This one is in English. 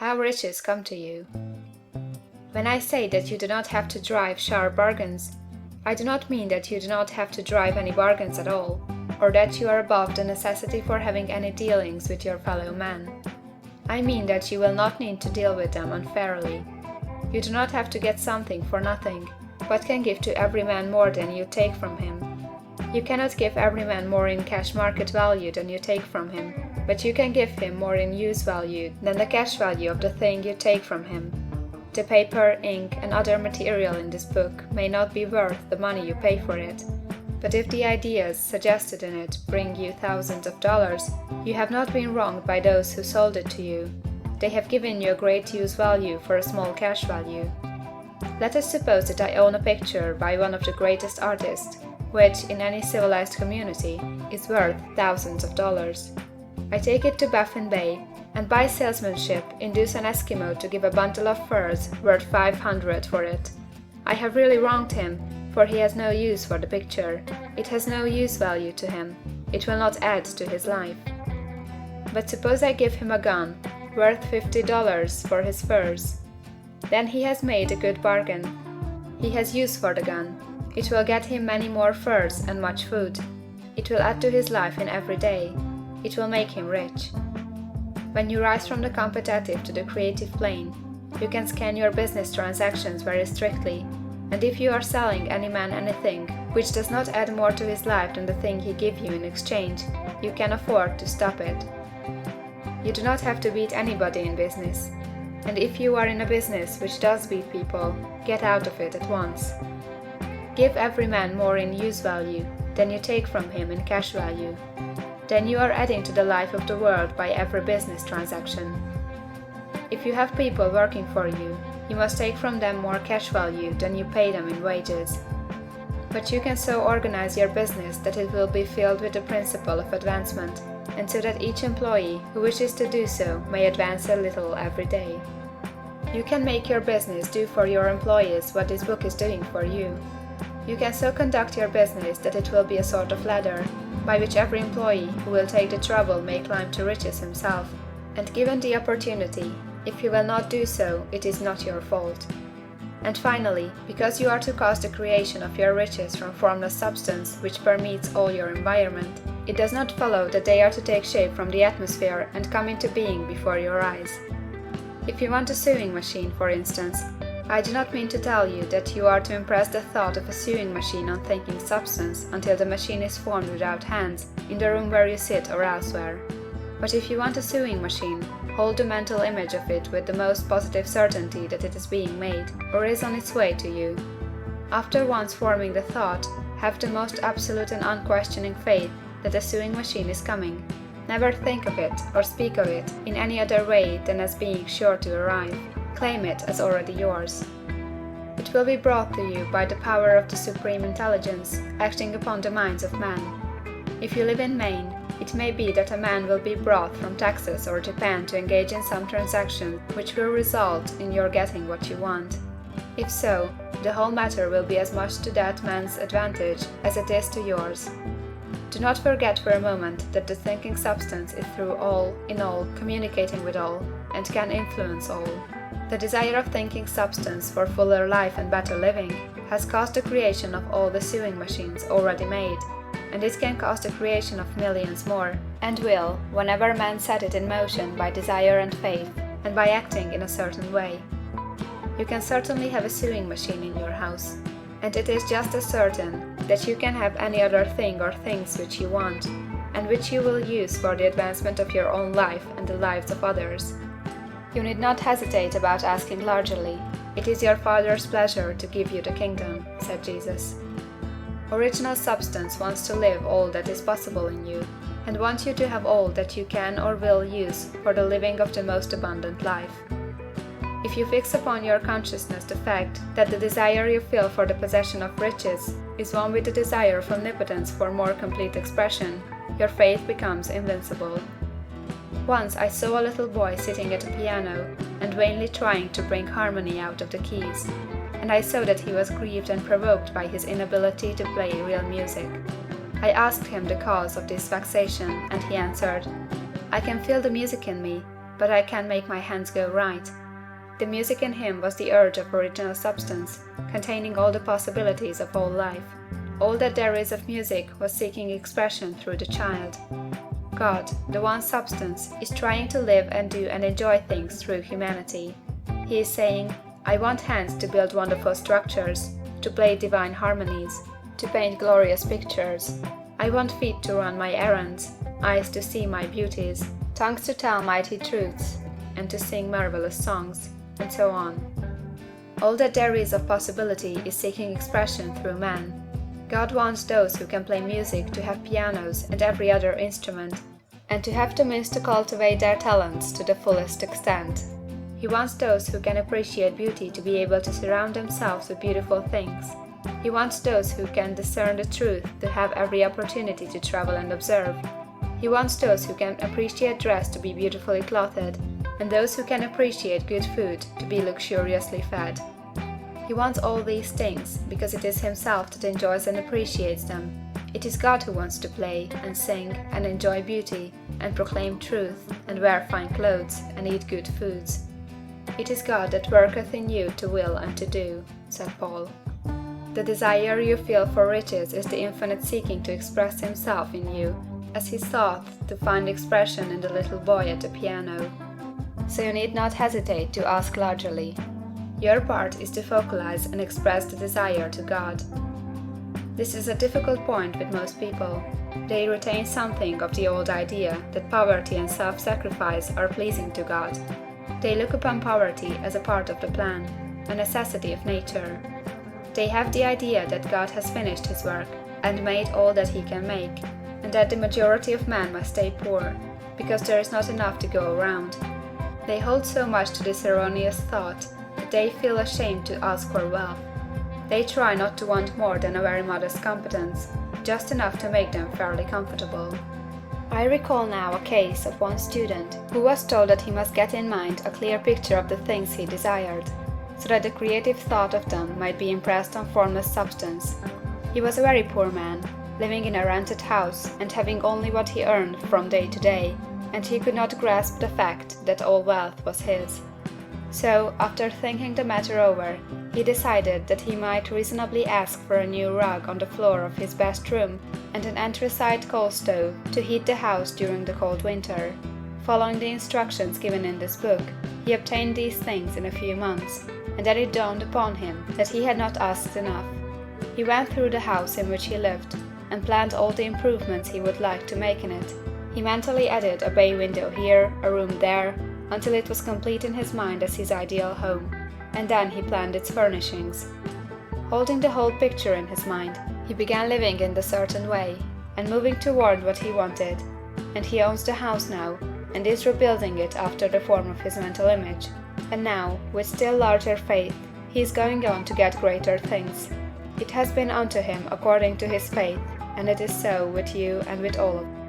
How riches come to you. When I say that you do not have to drive sharp bargains, I do not mean that you do not have to drive any bargains at all, or that you are above the necessity for having any dealings with your fellow men. I mean that you will not need to deal with them unfairly. You do not have to get something for nothing, but can give to every man more than you take from him. You cannot give every man more in cash market value than you take from him, but you can give him more in use value than the cash value of the thing you take from him. The paper, ink, and other material in this book may not be worth the money you pay for it, but if the ideas suggested in it bring you thousands of dollars, you have not been wronged by those who sold it to you. They have given you a great use value for a small cash value. Let us suppose that I own a picture by one of the greatest artists, which, in any civilized community, is worth thousands of dollars. I take it to Baffin Bay, and by salesmanship induce an Eskimo to give a bundle of furs worth $500 for it. I have really wronged him, for he has no use for the picture. It has no use value to him. It will not add to his life. But suppose I give him a gun, worth $50 for his furs. Then he has made a good bargain. He has use for the gun. It will get him many more furs and much food. It will add to his life in every day. It will make him rich. When you rise from the competitive to the creative plane, you can scan your business transactions very strictly, and if you are selling any man anything which does not add more to his life than the thing he gives you in exchange, you can afford to stop it. You do not have to beat anybody in business, and if you are in a business which does beat people, get out of it at once. Give every man more in use value than you take from him in cash value. Then you are adding to the life of the world by every business transaction. If you have people working for you, you must take from them more cash value than you pay them in wages. But you can so organize your business that it will be filled with the principle of advancement, and so that each employee who wishes to do so may advance a little every day. You can make your business do for your employees what this book is doing for you. You can so conduct your business that it will be a sort of ladder, by which every employee who will take the trouble may climb to riches himself, and given the opportunity, if he will not do so, it is not your fault. And finally, because you are to cause the creation of your riches from formless substance which permeates all your environment, it does not follow that they are to take shape from the atmosphere and come into being before your eyes. If you want a sewing machine, for instance, I do not mean to tell you that you are to impress the thought of a sewing machine on thinking substance until the machine is formed without hands, in the room where you sit or elsewhere. But if you want a sewing machine, hold the mental image of it with the most positive certainty that it is being made, or is on its way to you. After once forming the thought, have the most absolute and unquestioning faith that a sewing machine is coming. Never think of it or speak of it in any other way than as being sure to arrive. Claim it as already yours. It will be brought to you by the power of the Supreme Intelligence acting upon the minds of men. If you live in Maine, it may be that a man will be brought from Texas or Japan to engage in some transaction which will result in your getting what you want. If so, the whole matter will be as much to that man's advantage as it is to yours. Do not forget for a moment that the thinking substance is through all, in all, communicating with all, and can influence all. The desire of thinking substance for fuller life and better living has caused the creation of all the sewing machines already made, and it can cause the creation of millions more, and will, whenever men set it in motion by desire and faith, and by acting in a certain way. You can certainly have a sewing machine in your house, and it is just as certain that you can have any other thing or things which you want, and which you will use for the advancement of your own life and the lives of others. You need not hesitate about asking largely. It is your Father's pleasure to give you the kingdom, said Jesus. Original substance wants to live all that is possible in you, and wants you to have all that you can or will use for the living of the most abundant life. If you fix upon your consciousness the fact that the desire you feel for the possession of riches is one with the desire of omnipotence for more complete expression, your faith becomes invincible. Once I saw a little boy sitting at a piano and vainly trying to bring harmony out of the keys, and I saw that he was grieved and provoked by his inability to play real music. I asked him the cause of this vexation, and he answered, "I can feel the music in me, but I can make my hands go right. The music in him was the urge of original substance, containing all the possibilities of all life. All that there is of music was seeking expression through the child. God, the one substance, is trying to live and do and enjoy things through humanity. He is saying, I want hands to build wonderful structures, to play divine harmonies, to paint glorious pictures. I want feet to run my errands, eyes to see my beauties, tongues to tell mighty truths, and to sing marvelous songs, and so on. All that there is of possibility is seeking expression through man. God wants those who can play music to have pianos and every other instrument, and to have the means to cultivate their talents to the fullest extent. He wants those who can appreciate beauty to be able to surround themselves with beautiful things. He wants those who can discern the truth to have every opportunity to travel and observe. He wants those who can appreciate dress to be beautifully clothed, and those who can appreciate good food to be luxuriously fed. He wants all these things because it is himself that enjoys and appreciates them. It is God who wants to play and sing and enjoy beauty and proclaim truth and wear fine clothes and eat good foods. It is God that worketh in you to will and to do, said Paul. The desire you feel for riches is the infinite seeking to express himself in you, as he sought to find expression in the little boy at the piano. So you need not hesitate to ask largely. Your part is to focalize and express the desire to God. This is a difficult point with most people. They retain something of the old idea that poverty and self-sacrifice are pleasing to God. They look upon poverty as a part of the plan, a necessity of nature. They have the idea that God has finished his work and made all that he can make, and that the majority of men must stay poor, because there is not enough to go around. They hold so much to this erroneous thought that they feel ashamed to ask for wealth. They try not to want more than a very modest competence, just enough to make them fairly comfortable. I recall now a case of one student who was told that he must get in mind a clear picture of the things he desired, so that the creative thought of them might be impressed on formless substance. He was a very poor man, living in a rented house and having only what he earned from day to day, and he could not grasp the fact that all wealth was his. So, after thinking the matter over, he decided that he might reasonably ask for a new rug on the floor of his best room and an anthracite coal stove to heat the house during the cold winter. Following the instructions given in this book, he obtained these things in a few months, and then it dawned upon him that he had not asked enough. He went through the house in which he lived, and planned all the improvements he would like to make in it. He mentally added a bay window here, a room there, until it was complete in his mind as his ideal home, and then he planned its furnishings. Holding the whole picture in his mind, he began living in the certain way, and moving toward what he wanted, and he owns the house now, and is rebuilding it after the form of his mental image, and now, with still larger faith, he is going on to get greater things. It has been unto him according to his faith, and it is so with you and with all of us.